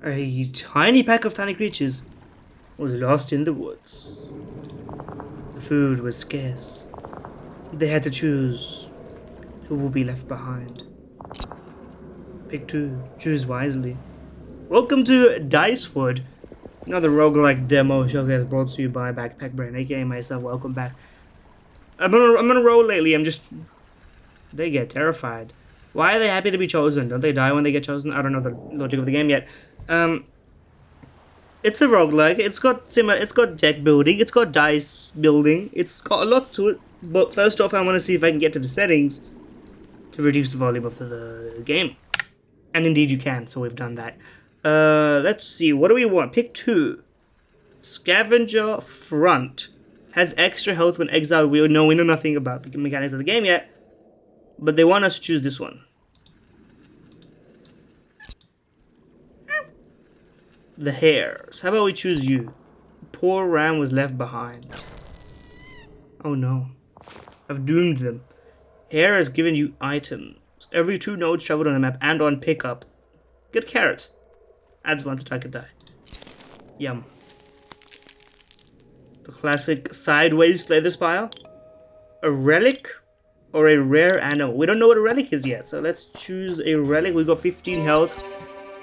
A tiny pack of tiny creatures was lost in the woods. The food was scarce. They had to choose who will be left behind. Pick two. Choose wisely. Welcome to Dicewood, another roguelike demo showcase brought to you by Backpack Brain, aka myself. Welcome back. I'm on a roll lately. They get terrified. Why are they happy to be chosen? Don't they die when they get chosen? I don't know the logic of the game yet. It's a roguelike. It's got deck building. It's got dice building. It's got a lot to it. But first off, I want to see if I can get to the settings to reduce the volume of the game. And indeed you can, so we've done that. Let's see. What do we want? Pick two. Scavenger Front. Has extra health when exiled. We know nothing about the mechanics of the game yet. But they want us to choose this one. The Hares. How about we choose you? Poor Ram was left behind. Oh no. I've doomed them. Hare has given you items. Every 2 nodes traveled on the map and on pickup. Get carrot. Adds 1 to target die. Yum. The classic sideways Slay the Spire. A relic or a rare animal. We don't know what a relic is yet, so let's choose a relic. We've got 15 health.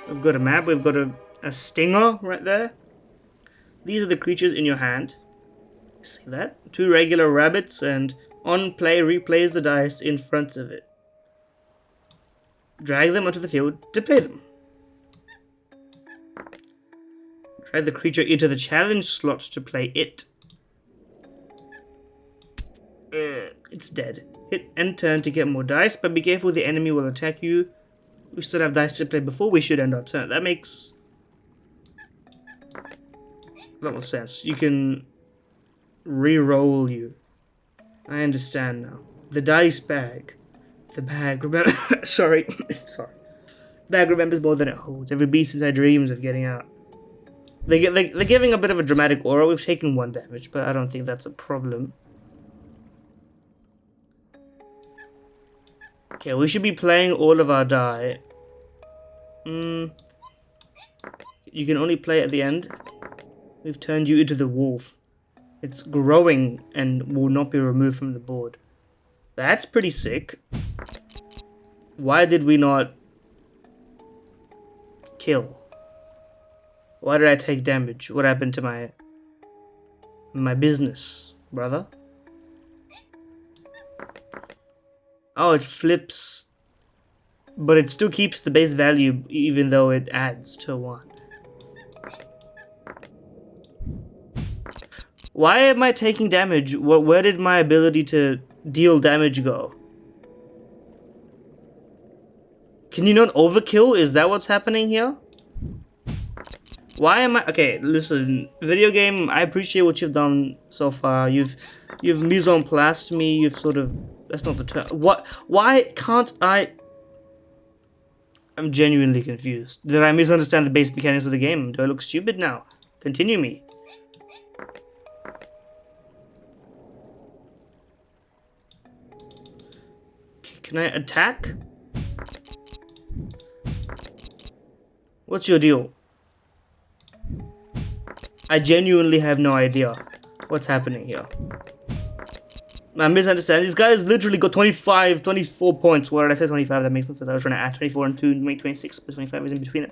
We've got a map. We've got a stinger right there. These are the creatures in your hand. See that? 2 regular rabbits, and on play replays the dice in front of it. Drag them onto the field to play them. Drag the creature into the challenge slot to play it. It's dead. Hit end turn to get more dice, but be careful, the enemy will attack you. We still have dice to play before we should end our turn. That makes a lot more sense. You can re-roll you. I understand now. The dice bag. The bag, remember. Sorry. Sorry. Bag remembers more than it holds. Every beast inside dreams of getting out. They're giving a bit of a dramatic aura. We've taken 1 damage, but I don't think that's a problem. Okay, we should be playing all of our die. You can only play at the end. We've turned you into the wolf. It's growing and will not be removed from the board. That's pretty sick. Why did we not kill? Why did I take damage? What happened to my business, brother? Oh, it flips. But it still keeps the base value even though it adds to 1. Why am I taking damage? Where did my ability to deal damage go? Can you not overkill? Is that what's happening here? Why am I... Okay, listen. Video game, I appreciate what you've done so far. You've mise en place me. You've sort of... That's not the term. What? Why can't I... I'm genuinely confused. Did I misunderstand the base mechanics of the game? Do I look stupid now? Continue me. Can I attack? What's your deal? I genuinely have no idea what's happening here. I misunderstand. This guy has literally got 24 points. Where did I say 25? That makes no sense. I was trying to add 24 and 2 to make 26, but 25 is in between it.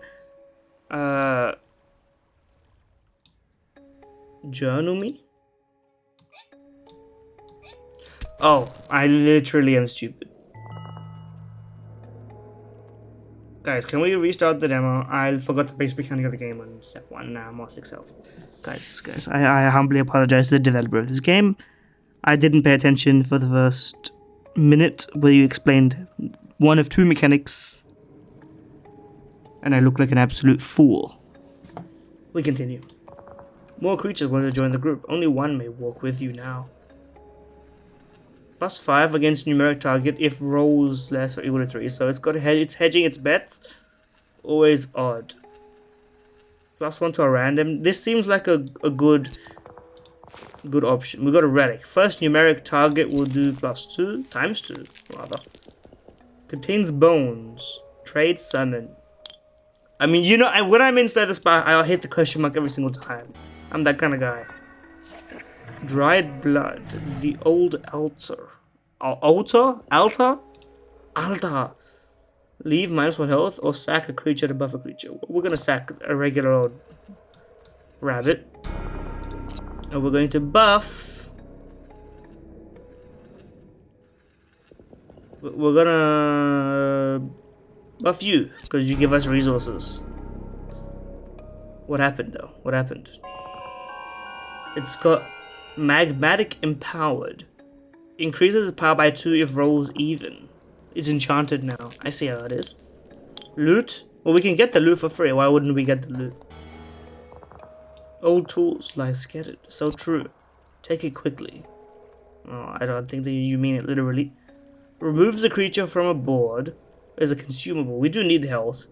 Journal me? Oh, I literally am stupid. Guys, can we restart the demo? I forgot the base mechanic of the game on step 1. Now I'm on 6 health. Guys, I humbly apologize to the developer of this game. I didn't pay attention for the first minute where you explained 1 of 2 mechanics. And I look like an absolute fool. We continue. More creatures want to join the group. Only 1 may walk with you now. +5 against numeric target if rolls less or equal to 3. So it's hedging its bets. Always odd. +1 to a random. This seems like a good option. We got a relic. First numeric target will do +2 times 2 rather. Contains bones. Trade summon. I mean, you know, when I'm inside the spot, I'll hit the question mark every single time. I'm that kind of guy. Dried blood. The old altar. Altar? Altar? Altar. Leave -1 health or sack a creature to buff a creature. We're gonna sack a regular old rabbit. And we're going to buff. We're gonna buff you because you give us resources. What happened though? What happened? It's got magmatic empowered. Increases its power by 2 if rolls even. It's enchanted now. I see how it is. Loot? Well, we can get the loot for free. Why wouldn't we get the loot? Old tools lie scattered. So true. Take it quickly. Oh, I don't think that you mean it literally. Removes a creature from a board as a consumable. We do need health.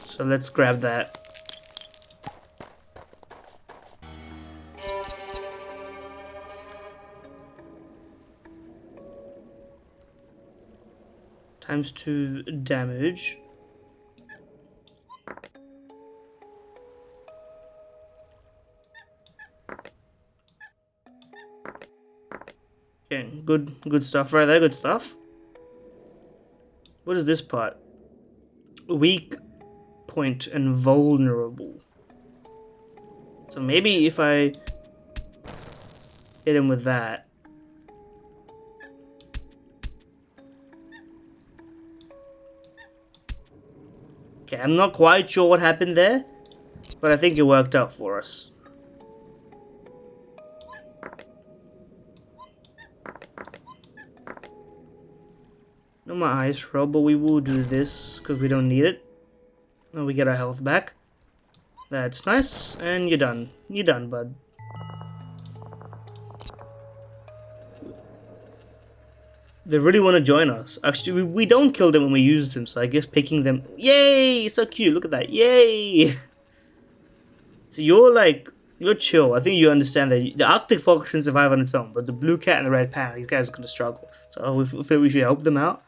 So let's grab that. ×2 damage. Okay, good stuff right there, good stuff. What is this part? Weak point and vulnerable. So maybe if I hit him with that. Okay, I'm not quite sure what happened there, but I think it worked out for us. No more ice roll, but we will do this because we don't need it. And we get our health back. That's nice, and you're done. You're done, bud. They really want to join us. Actually, we don't kill them when we use them, so I guess picking them... Yay! So cute, look at that. Yay! So you're chill. I think you understand that the Arctic fox can survive on its own, but the blue cat and the red panda, these guys are going to struggle. So we feel we should help them out.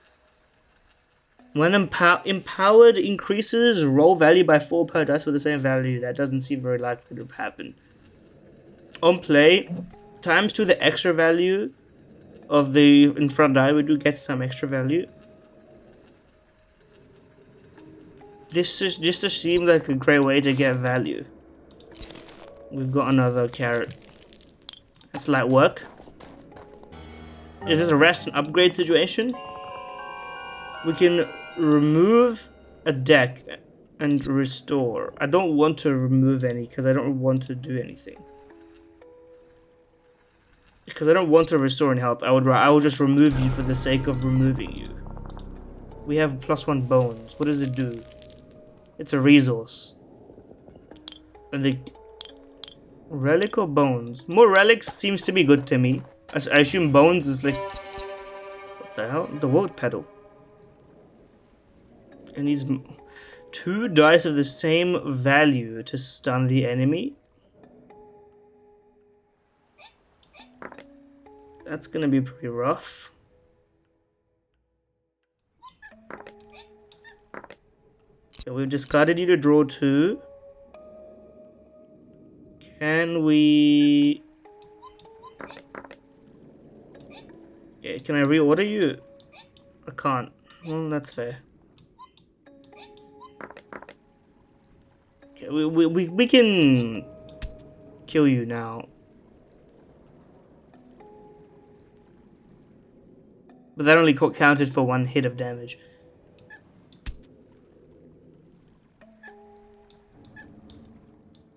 When empowered increases roll value by 4 per dice with the same value. That doesn't seem very likely to happen. On play, ×2 the extra value of the in front die. We do get some extra value. This just seems like a great way to get value. We've got another carrot. That's light work. Is this a rest and upgrade situation? We can remove a deck and restore. I don't want to remove any because I don't want to do anything. Because I don't want to restore any health. I would just remove you for the sake of removing you. We have +1 bones. What does it do? It's a resource. And the relic or bones? More relics seems to be good to me. I assume bones is like... What the hell? The wood pedal. And these 2 dice of the same value to stun the enemy. That's gonna be pretty rough. Okay, we've discarded you to draw 2. Can we... Okay, can I reorder you? I can't. Well, that's fair. Okay, we can kill you now. But that only counted for 1 hit of damage.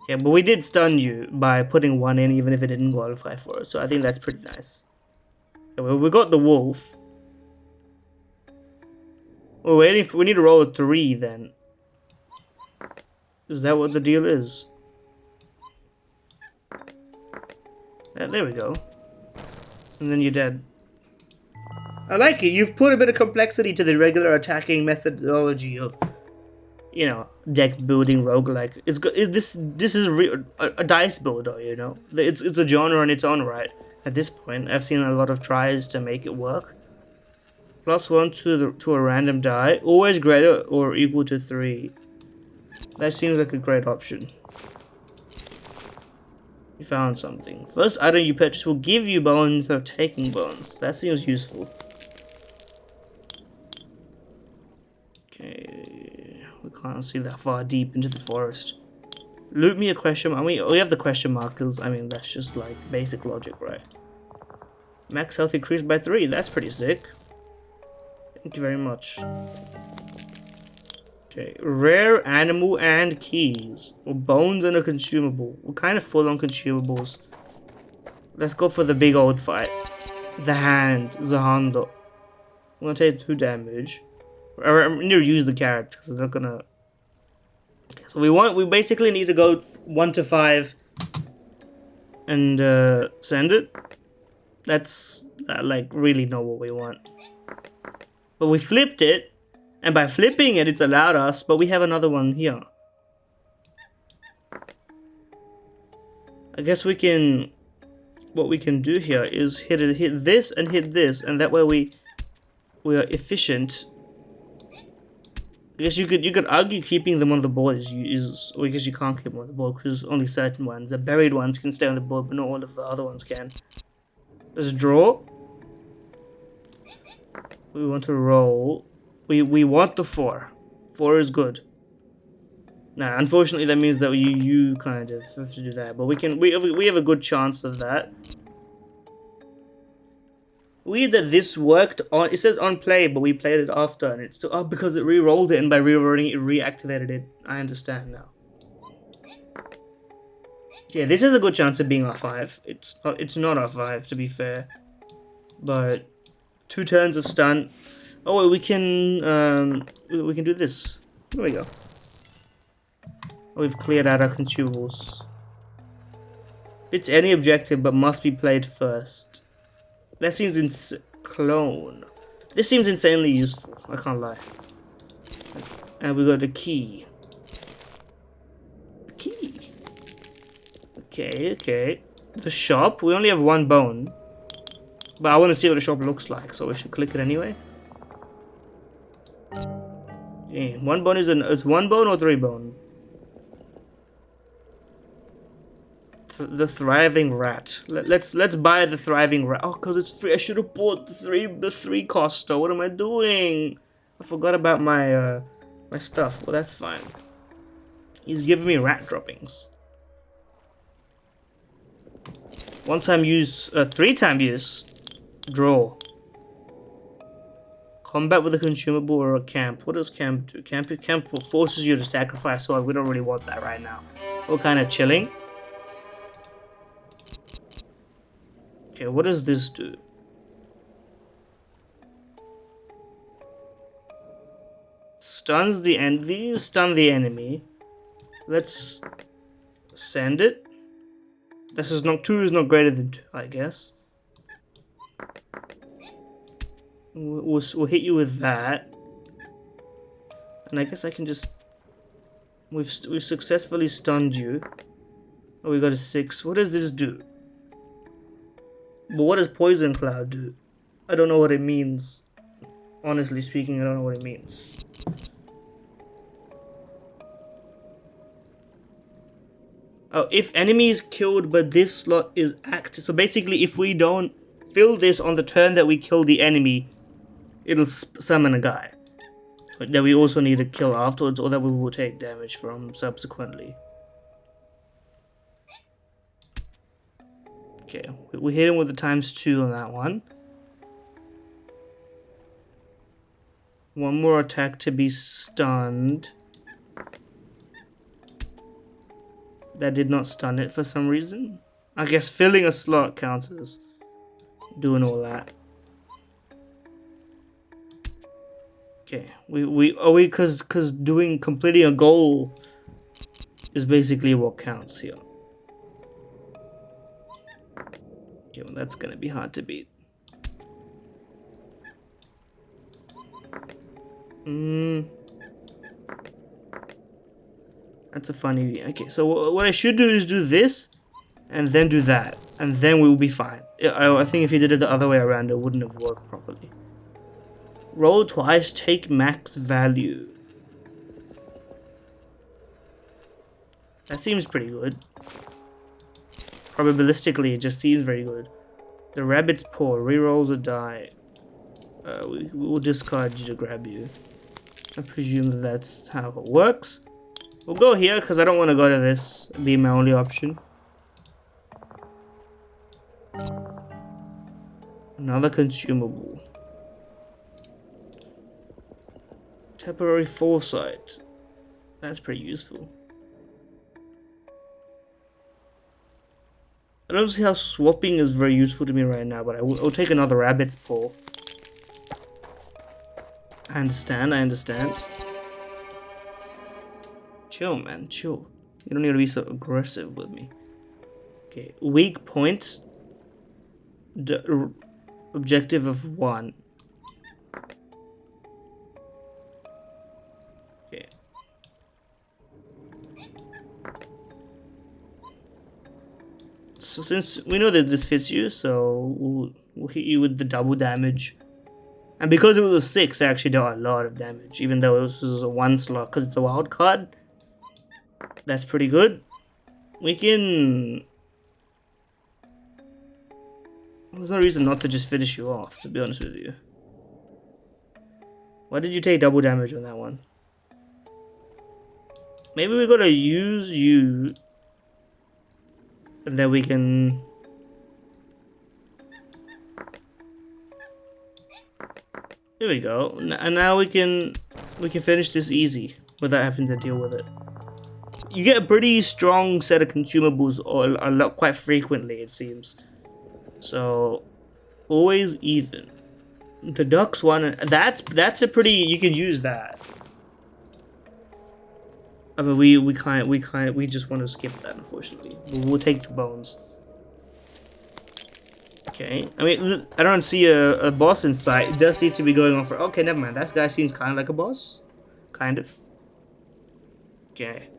Yeah, but we did stun you by putting 1 in, even if it didn't qualify for it. So I think that's pretty nice. Okay, well, we got the wolf. We're waiting for... We need to roll a 3 then. Is that what the deal is? There we go. And then you're dead. I like it. You've put a bit of complexity to the regular attacking methodology of, you know, deck building roguelike. It's good. This is a dice builder, you know. It's a genre in its own right. At this point, I've seen a lot of tries to make it work. +1 to a random die. Always greater or equal to 3. That seems like a great option. You found something. First item you purchase will give you bones instead of taking bones. That seems useful. Okay, we can't see that far deep into the forest. Loot me a question mark. We have the question markers. I mean, that's just like basic logic, right? Max health increased by 3. That's pretty sick. Thank you very much. Okay, rare animal and keys. Or bones and a consumable. We're kind of full on consumables. Let's go for the big old fight. The hand, Zahando. I'm gonna take 2 damage. I'm gonna use the carrots because they're not gonna. So we basically need to go 1 to 5 and send it. That's like really not what we want. But we flipped it, and by flipping it, it's allowed us. But we have another one here. I guess we can. What we can do here is hit this, and that way we are efficient. I guess you could argue keeping them on the board is or I guess you can't keep them on the board because only certain ones, the buried ones, can stay on the board, but not all of the other ones can. Let's draw. We want to roll. We want the 4. 4 is good. Now, unfortunately, that means that you kind of have to do that, but we have a good chance of that. Weird that this worked on. It says on play, but we played it after, and it's still because it re-rolled it, and by re-rolling it, reactivated it. I understand now. Yeah, this has a good chance of being R5. It's not R5 to be fair, but 2 turns of stun. Oh, we can do this. There we go. Oh, we've cleared out our consumables. It's any objective, but must be played first. That seems clone. This seems insanely useful. I can't lie. And we got the key. The key. Okay. The shop. We only have 1 bone, but I want to see what the shop looks like, so we should click it anyway. Okay, 1 bone is 1 bone or 3 bone? The thriving rat. Let's buy the thriving rat. Oh, cause it's free. I should have bought the 3 coster. What am I doing? I forgot about my my stuff. Well, that's fine. He's giving me rat droppings. 1-time use, 3-time use. Draw. Combat with a consumable or a camp. What does camp do? Camp forces you to sacrifice. So we don't really want that right now. We're kind of chilling. Okay, what does this do? Stuns the end. These stun the enemy. Let's send it. This is not 2 is not greater than 2, I guess. We'll hit you with that, and I guess I can just. We've successfully stunned you. Oh, we got a 6. What does this do? But what does Poison Cloud do? I don't know what it means. Honestly speaking, I don't know what it means. Oh, if enemy is killed but this slot is active. So basically, if we don't fill this on the turn that we kill the enemy, it'll summon a guy that we also need to kill afterwards, or that we will take damage from subsequently. Okay, we hit him with the ×2 on that one. 1 more attack to be stunned. That did not stun it for some reason. I guess filling a slot counts as doing all that. Okay, because completing a goal is basically what counts here. Okay, well, that's gonna be hard to beat. That's a funny. Okay, so what I should do is do this, and then do that, and then we will be fine. I think if you did it the other way around, it wouldn't have worked properly. Roll twice, take max value. That seems pretty good. Probabilistically, it just seems very good. The rabbit's paw, rerolls a die. We will discard you to grab you. I presume that that's how it works. We'll go here because I don't want to go to this. It'll be my only option. Another consumable. Temporary foresight. That's pretty useful. I don't see how swapping is very useful to me right now, but I'll take another rabbit's paw. I understand. Chill, man, chill. You don't need to be so aggressive with me. Okay, weak point. The objective of 1. Okay. So since we know that this fits you, so we'll hit you with the double damage. And because it was a 6, I actually dealt a lot of damage, even though it was a 1 slot, because it's a wild card. That's pretty good. We can... There's no reason not to just finish you off, to be honest with you. Why did you take double damage on that one? Maybe we gotta use you... And then we can... Here we go. And now we can finish this easy without having to deal with it. You get a pretty strong set of consumables a lot quite frequently, it seems. So always even. The ducks one, that's a pretty, you can use that. I mean we just want to skip that, unfortunately. We'll take the bones. Okay, I mean, I don't see a boss in sight. It does seem to be going on for... Okay, never mind. That guy seems kind of like a boss. Kind of. Okay.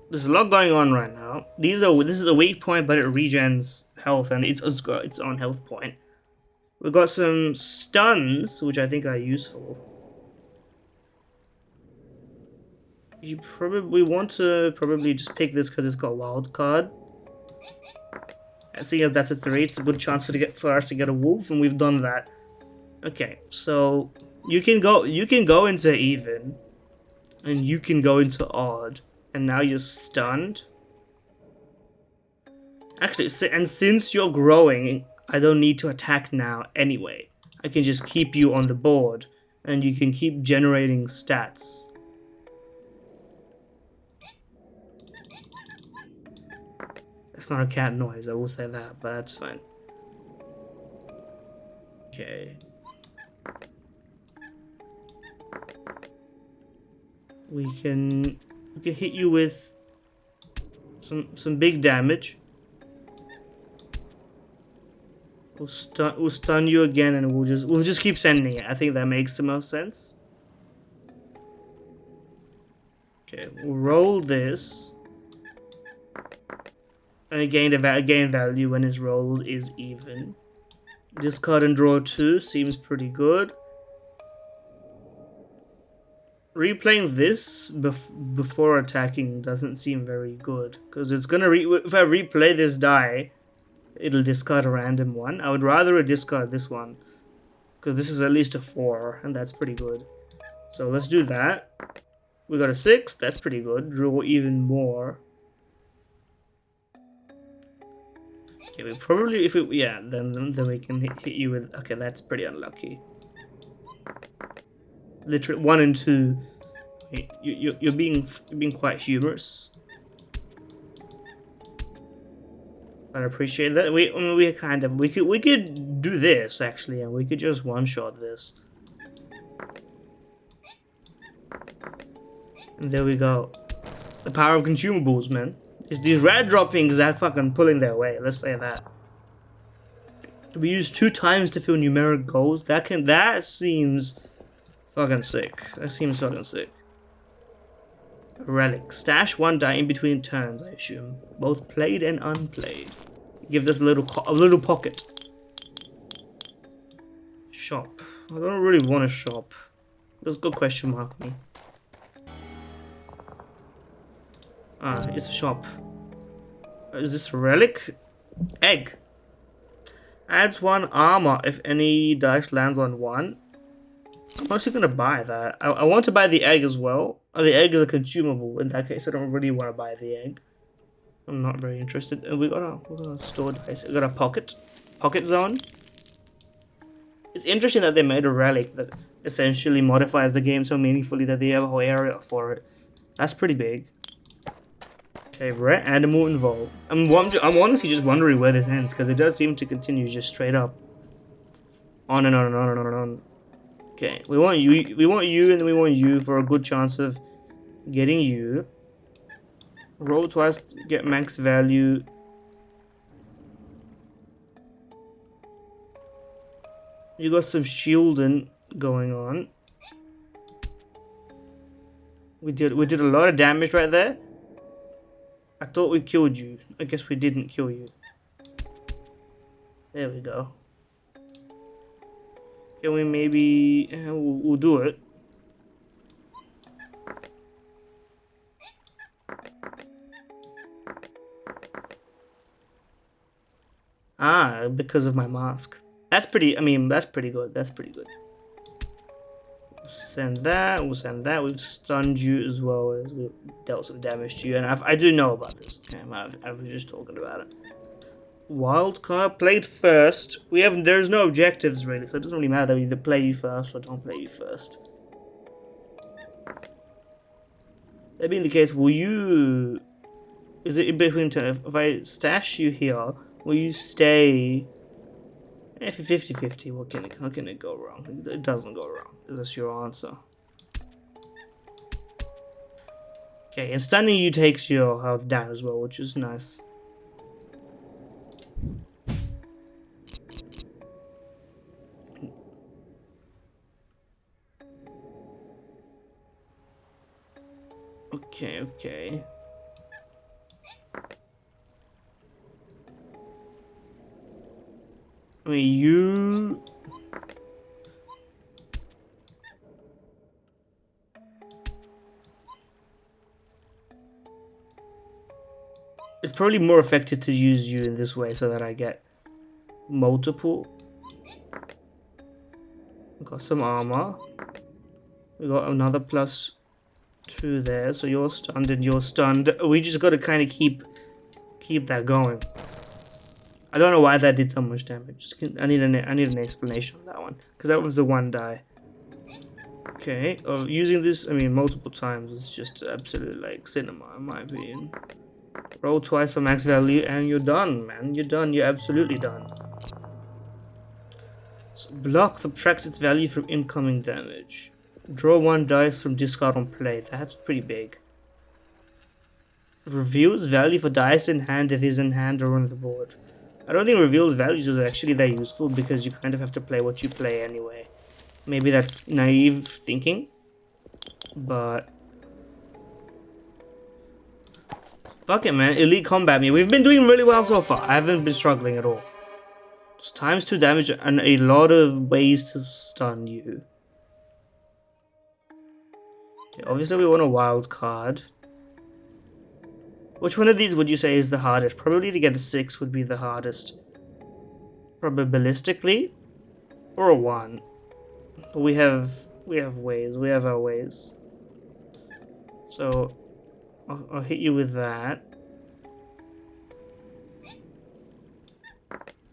There's a lot going on right now. This is a weak point, but it regens health, and it's got its own health point. We've got some stuns, which I think are useful. You probably want to just pick this because it's got wild card. Seeing as that's a 3, it's a good chance for us to get a wolf, and we've done that. Okay, so you can go into even, and you can go into odd, and now you're stunned. Actually, and since you're growing, I don't need to attack now anyway. I can just keep you on the board, and you can keep generating stats. It's not a cat noise, I will say that, but that's fine. Okay. We can hit you with some big damage. We'll stun you again, and we'll just keep sending it. I think that makes the most sense. Okay, we'll roll this. And again, gain value when his roll is even. Discard and draw 2 seems pretty good. Replaying this before attacking doesn't seem very good, because it's gonna if I replay this die, it'll discard a random one. I would rather discard this one, because this is at least a 4, and that's pretty good. So let's do that. We got a 6, that's pretty good. Draw even more. Okay, we probably, then we can hit you with, okay, that's pretty unlucky. Literally 1 and 2. You're being quite humorous. I appreciate that. We could do this actually, and we could just one-shot this. And there we go. The power of consumables, man. These rat droppings are fucking pulling their weight, let's say that. We use 2 times to fill numeric goals. That seems fucking sick. That seems fucking sick. Relic. Stash 1 die in between turns, I assume. Both played and unplayed. Give this a little pocket. Shop. I don't really want a shop. Let's go question mark me. Ah, it's a shop. Is this a relic? Egg. Adds 1 armor if any dice lands on 1. I'm actually gonna buy that. I want to buy the egg as well. Oh, the egg is a consumable. In that case, I don't really want to buy the egg. I'm not very interested. And we're gonna store dice. We got a pocket zone. It's interesting that they made a relic that essentially modifies the game so meaningfully that they have a whole area for it. That's pretty big. Okay, rare animal involved. I'm honestly just wondering where this ends because it does seem to continue just straight up, on and on and on and on and on. Okay, we want you, and then we want you for a good chance of getting you. Roll twice, get max value. You got some shielding going on. We did a lot of damage right there. I thought we killed you. I guess we didn't kill you. There we go. Can we maybe... we'll do it. Ah, because of my mask. That's pretty... I mean, that's pretty good. That's pretty good. We'll send that. We'll send that. We've stunned you as well as we dealt some damage to you. And I do know about this. Okay, I was just talking about it. Wild card played first. There's no objectives really, so it doesn't really matter that we either play you first or don't play you first. That being the case, will you... Is it in between turns? If I stash you here, will you stay... If you're 50-50, how can it go wrong? It doesn't go wrong. That's your answer. Okay, and stunning you takes your health down as well, which is nice. Okay. I mean, you... It's probably more effective to use you in this way so that I get multiple. We got some armor. We got another +2 there, so you're stunned and you're stunned. We just gotta kind of keep that going. I don't know why that did so much damage. I need an explanation on that one because that was the 1 die. Okay, using this, I mean, multiple times is just absolute like cinema in my opinion. Roll twice for max value and you're done, man. You're done. You're absolutely done. So block subtracts its value from incoming damage. Draw 1 dice from discard on play. That's pretty big. Reveals value for dice in hand if he's in hand or on the board. I don't think reveals values is actually that useful because you kind of have to play what you play anyway. Maybe that's naive thinking, but fuck it, man. Elite combat me. We've been doing really well so far. I haven't been struggling at all. It's ×2 damage and a lot of ways to stun you. Okay, obviously we want a wild card. Which one of these would you say is the hardest? Probably to get a 6 would be the hardest. Probabilistically, or a 1. But we have ways. We have our ways. So I'll hit you with that.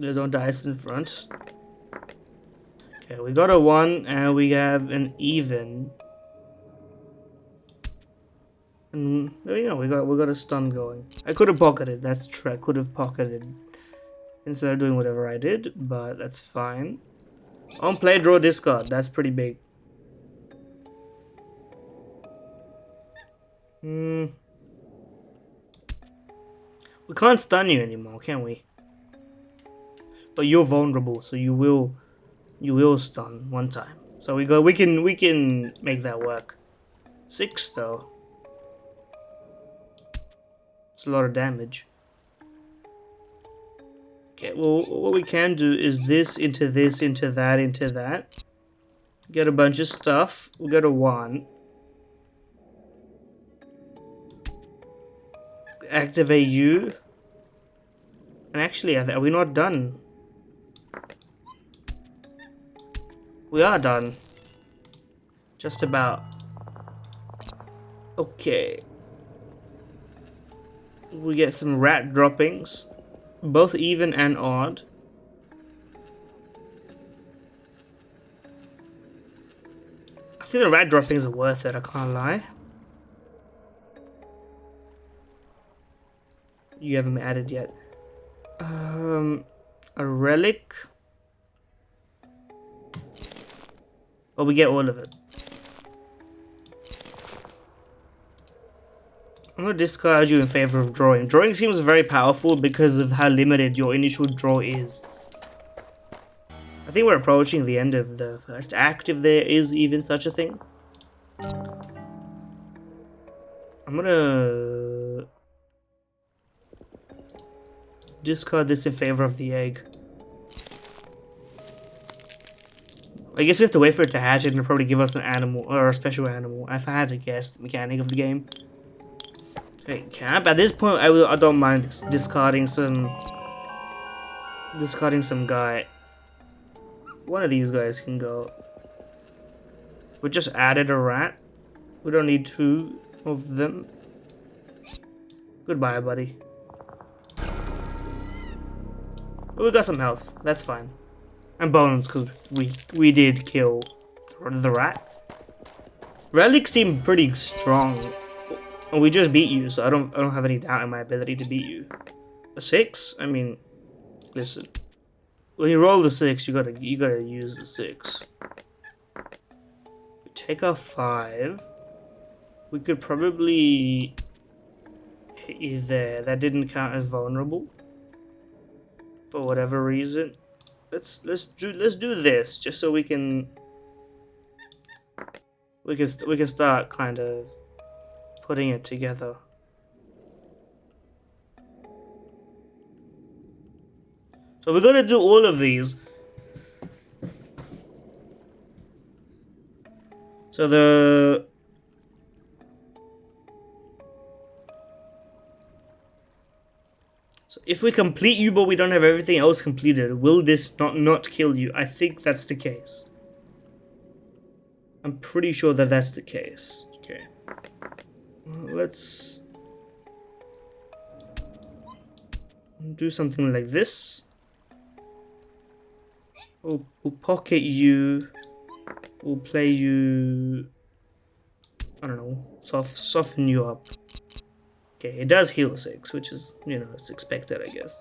There's no dice in front. Okay, we got a 1 and we have an even. And there we go. We got a stun going. I could have pocketed. That's true. I could have pocketed instead of doing whatever I did, but that's fine. On play, draw, discard. That's pretty big. We can't stun you anymore, can we? But you're vulnerable, so you will stun 1 time. So we can make that work. 6 though. It's a lot of damage. Okay, well, what we can do is this into this, into that, into that. Get a bunch of stuff. We'll go to 1. Activate you. And actually, are we not done? We are done. Just about. Okay. We get some rat droppings. Both even and odd. I think the rat droppings are worth it, I can't lie. You haven't been added yet. A relic. Oh, we get all of it. I'm gonna discard you in favor of drawing. Drawing seems very powerful because of how limited your initial draw is. I think we're approaching the end of the first act, if there is even such a thing. I'm gonna discard this in favor of the egg. I guess we have to wait for it to hatch and it'll probably give us an animal, or a special animal, if I had to guess the mechanic of the game. Okay, camp. At this point, I don't mind discarding some guy. One of these guys can go. We just added a rat. We don't need 2 of them. Goodbye, buddy. But we got some health. That's fine. And bones, because we did kill the rat. Relics seem pretty strong. And we just beat you, so I don't have any doubt in my ability to beat you. A 6? I mean, listen. When you roll the 6, you gotta use the 6. We take our 5. We could probably hit you there. That didn't count as vulnerable for whatever reason. Let's do this just so we can start kind of putting it together. So we're gonna do all of these. So if we complete you but we don't have everything else completed, will this not kill you? I think that's the case. I'm pretty sure that that's the case. Okay. Let's do something like this. We'll pocket you. We'll play you. I don't know. Soften you up. Okay, it does heal 6, which is, you know, it's expected, I guess.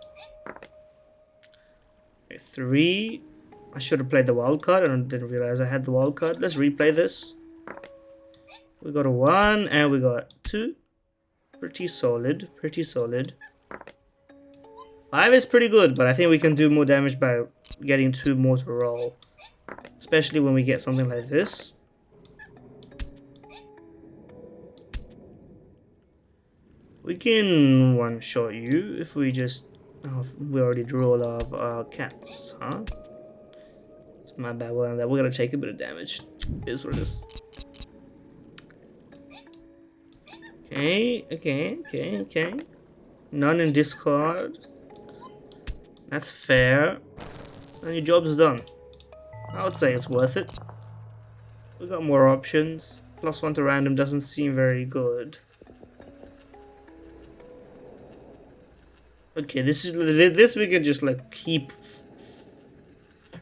Okay, 3. I should have played the wild card and didn't realize I had the wild card. Let's replay this. We got a 1 and we got 2. Pretty solid. Pretty solid. 5 is pretty good, but I think we can do more damage by getting 2 more to roll. Especially when we get something like this. We can one-shot you if we just... Oh, we already drew all of our cats, huh? It's my bad. Well, we're gonna take a bit of damage. It is what it is. Okay. None in discard. That's fair. And your job's done. I would say it's worth it. We got more options. +1 to random doesn't seem very good. Okay, this we can just like keep.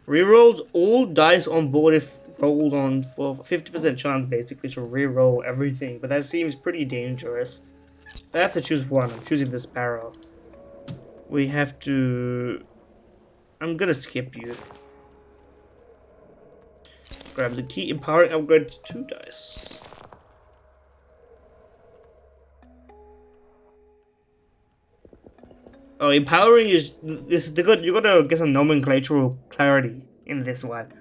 Rerolls all dice on board if rolled on for 50% chance basically to reroll everything, but that seems pretty dangerous. If I have to choose one, I'm choosing the sparrow. We have to. I'm gonna skip you. Grab the key. Empowering upgrade to 2 dice. Oh, empowering is this. You gotta get some nomenclatural clarity in this one,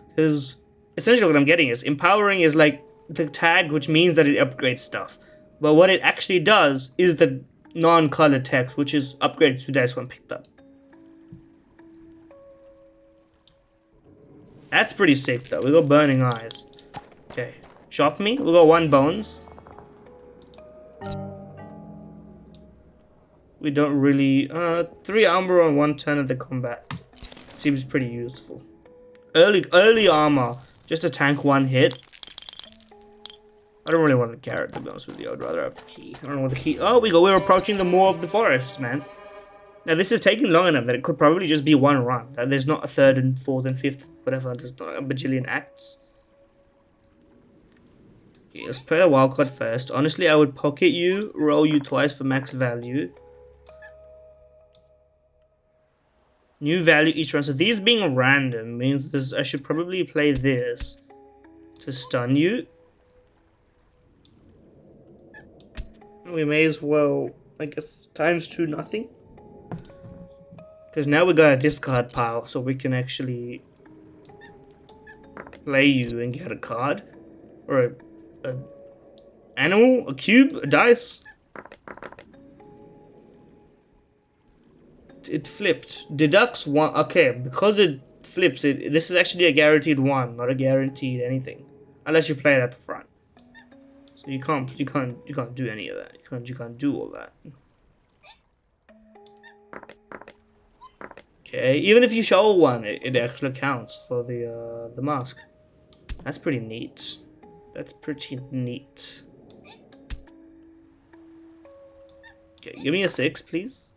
because essentially what I'm getting is empowering is like the tag, which means that it upgrades stuff, but what it actually does is the non-color text, which is upgrade 2 dice when picked up. That's pretty sick though. We got burning eyes. Okay. Chop me. We got 1 bones. We don't really 3 armor on 1 turn of the combat. Seems pretty useful. Early armor. Just to tank 1 hit. I don't really want the carrot, to be honest with you. I'd rather have the key. I don't know what the key. Oh, we're approaching the Maw of the Forest, man. Now this is taking long enough that it could probably just be 1 run. That there's not a 3rd and 4th and 5th, whatever. There's not a bajillion acts. Okay, let's play the wildcard first. Honestly, I would pocket you, roll you twice for max value. New value each run. So these being random means this, I should probably play this to stun you. We may as well, I guess, times 2 nothing. Because now we got a discard pile, so we can actually play you and get a card. Or a animal, a cube, a dice. It flipped. Deducts 1. Okay, because it flips, this is actually a guaranteed 1, not a guaranteed anything. Unless you play it at the front. So you can't do any of that. You can't do all that. Okay, even if you show 1, it actually counts for the mask. That's pretty neat. That's pretty neat. Okay, give me a 6, please.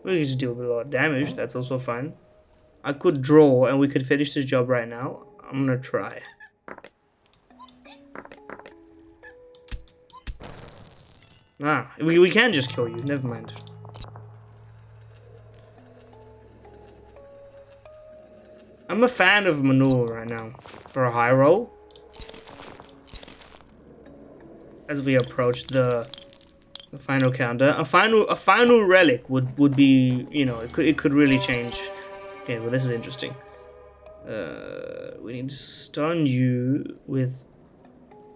We can just deal with a lot of damage. That's also fine. I could draw and we could finish this job right now. I'm gonna try. Ah, we can just kill you. Never mind. I'm a fan of Manure right now for a high roll. As we approach the final counter, a final relic would be, you know, it could really change. Okay, well this is interesting. We need to stun you with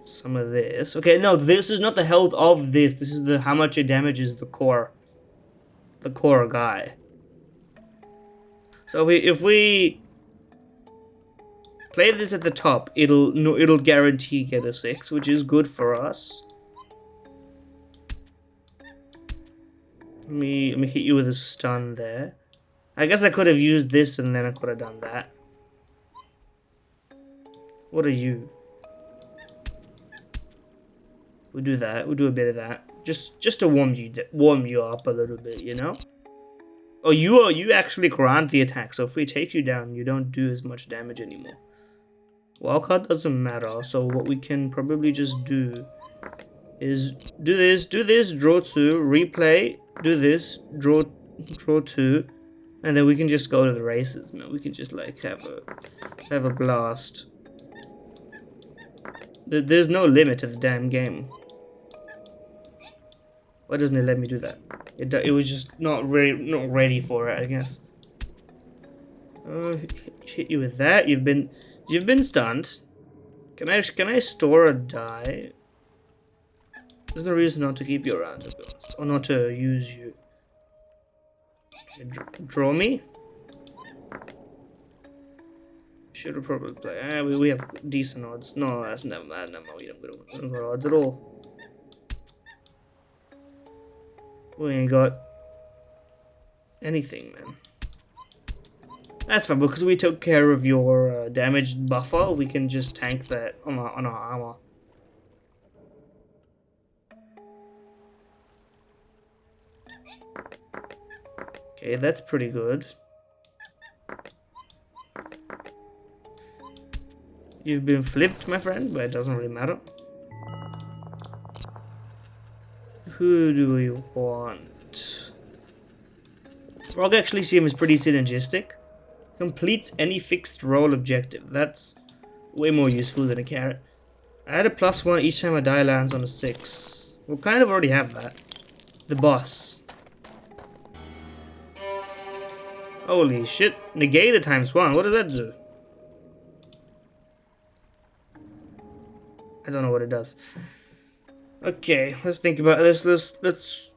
some of this. Okay, no, this is not the health of this. This is the how much it damages the core guy. So if we play this at the top, it'll guarantee get a 6, which is good for us. Let me hit you with a stun there. I guess I could have used this and then I could have done that. What are you? We'll do that. We'll do a bit of that. Just to warm you up a little bit, you know? Oh, you actually grant the attack, so if we take you down, you don't do as much damage anymore. Wildcard doesn't matter, so what we can probably just do is do this, draw 2, replay, do this, draw 2, and then we can just go to the races, man. We can just like have a blast. There's no limit to the damn game. Why doesn't it let me do that? It was just not ready for it, I guess. Hit you with that. You've been stunned. Can I store a die? There's no reason not to keep you around, to be honest, or not to use you. Okay, draw me. Should have probably played. We have decent odds. No, that's never. We don't got odds at all. We ain't got anything, man. That's fine, because we took care of your damage buffer. We can just tank that on our armor. Okay, that's pretty good. You've been flipped, my friend, but it doesn't really matter. Who do we want? Frog actually seems pretty synergistic. Completes any fixed role objective. That's way more useful than a carrot. Add a +1 each time a die lands on a 6. We'll kind of already have that. The boss. Holy shit. Negate a ×1. What does that do? I don't know what it does. Okay, let's think about this. Let's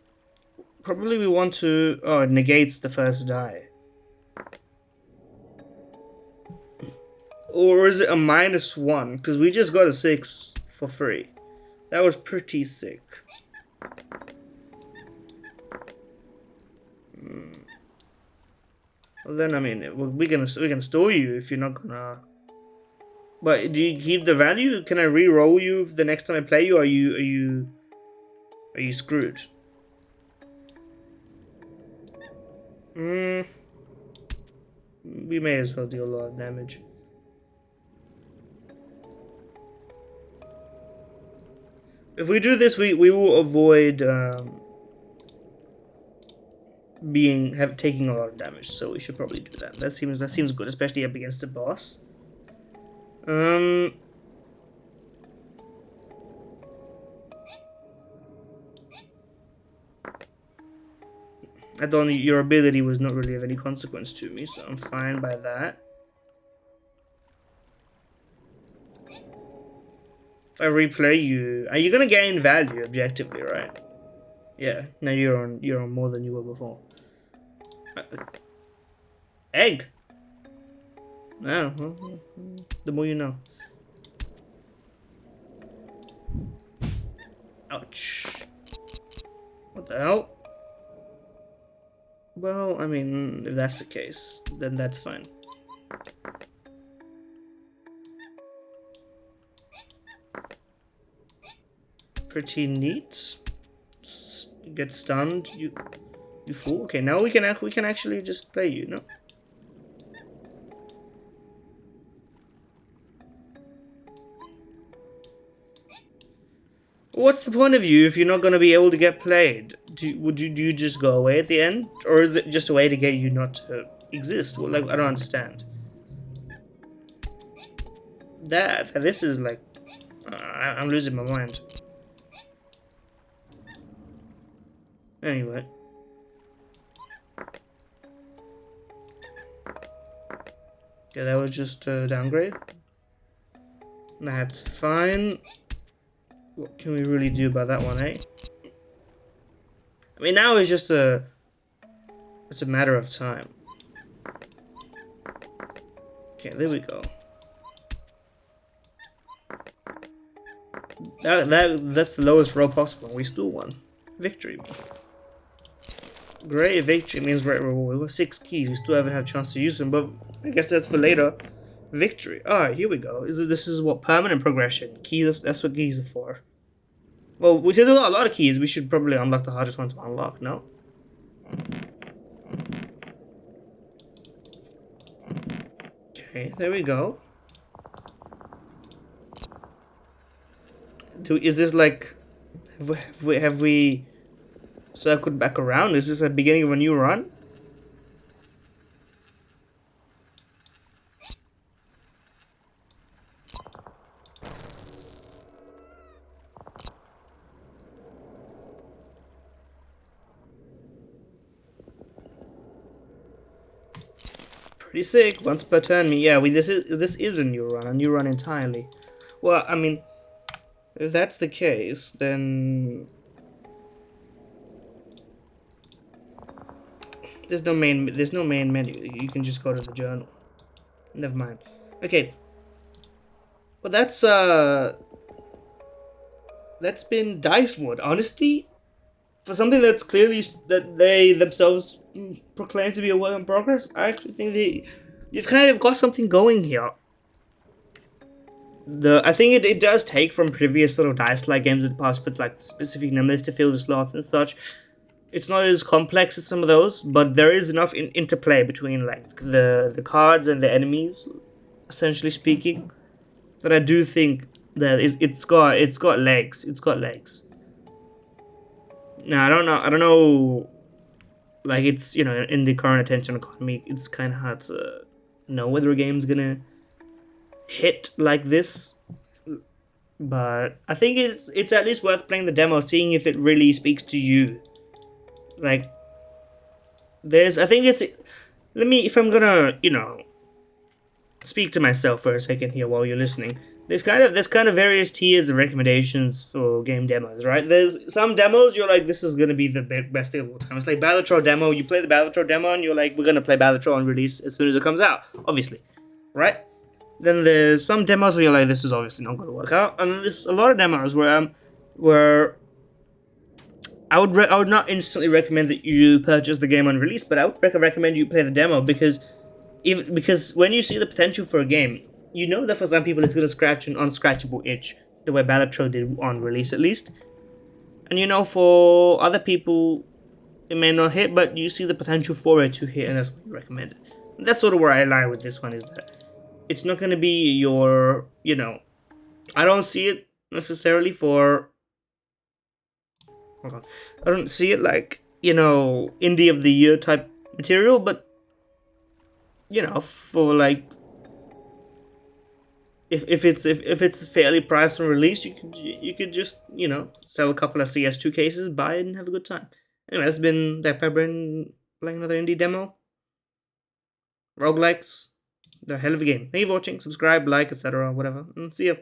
Probably we want to... Oh, it negates the first die. Or is it a -1? Because we just got a 6 for free. That was pretty sick. Well then, I mean, we can store you if you're not gonna... But do you keep the value? Can I re-roll you the next time I play you? Or are you screwed? We may as well deal a lot of damage. If we do this, we will avoid taking a lot of damage. So we should probably do that. That seems good, especially up against the boss. I thought your ability was not really of any consequence to me, so I'm fine by that. If I replay you, are you gonna gain value objectively, right? Yeah. Now you're on more than you were before. Egg. No. The more you know. Ouch. What the hell? Well, I mean, if that's the case, then that's fine. Pretty neat. Get stunned, you fool. Okay, now we can actually just play you, no? What's the point of you if you're not gonna be able to get played? Do you just go away at the end, or is it just a way to get you not to exist? Well, like, I don't understand. This is like, I'm losing my mind. Anyway. Yeah, that was just a downgrade. That's fine. What can we really do about that one, eh? I mean, now it's just it's a matter of time. Okay, there we go. That's the lowest roll possible. We still won. Victory. Great victory means right reward. We got 6 keys. We still haven't had a chance to use them, but I guess that's for later. Victory. Alright, here we go. This is what permanent progression. Keys. That's what keys are for. Well, we said we got a lot of keys. We should probably unlock the hardest one to unlock. No. Okay, there we go. Is this like? Have we circled back around? Is this the beginning of a new run? Pretty sick. Once per turn, yeah. This is a new run entirely. Well, I mean, if that's the case, then there's no main menu. You can just go to the journal. Never mind. Okay. Well, that's been Dicewood. Honestly, for something that's clearly that they themselves proclaim to be a work in progress, I actually think you've kind of got something going here. I think it does take from previous sort of dice-like games of the past, but like specific numbers to fill the slots and such. It's not as complex as some of those, but there is enough interplay between like the cards and the enemies, essentially speaking, that I do think that it's got legs. It's got legs. Now I don't know. Like, it's, you know, in the current attention economy, it's kind of hard to know whether a game's gonna hit like this. But I think it's at least worth playing the demo, seeing if it really speaks to you. Like, if I'm gonna, you know, speak to myself for a second here while you're listening. there's kind of various tiers of recommendations for game demos, right? There's some demos you're like, this is gonna be the best thing of all time. It's like Balatro demo. You play the Balatro demo, and you're like, we're gonna play Balatro on release as soon as it comes out, obviously, right? Then there's some demos where you're like, this is obviously not gonna work out, and there's a lot of demos where I would not instantly recommend that you purchase the game on release, but I would recommend you play the demo because when you see the potential for a game, you know that for some people it's gonna scratch an unscratchable itch, the way Balatro did on release at least, and you know for other people it may not hit, but you see the potential for it to hit, and that's what you recommend it. And that's sort of where I lie with this one, is that it's not gonna be your, I don't see it necessarily for. Hold on. I don't see it like, indie of the year type material, but for like if it's fairly priced on release, you could just, sell a couple of CS2 cases, buy it, and have a good time. Anyway, that's been that Pepperin playing another indie demo. Roguelikes, they're a hell of a game. Thank you for watching, subscribe, like, etc., whatever, and see ya.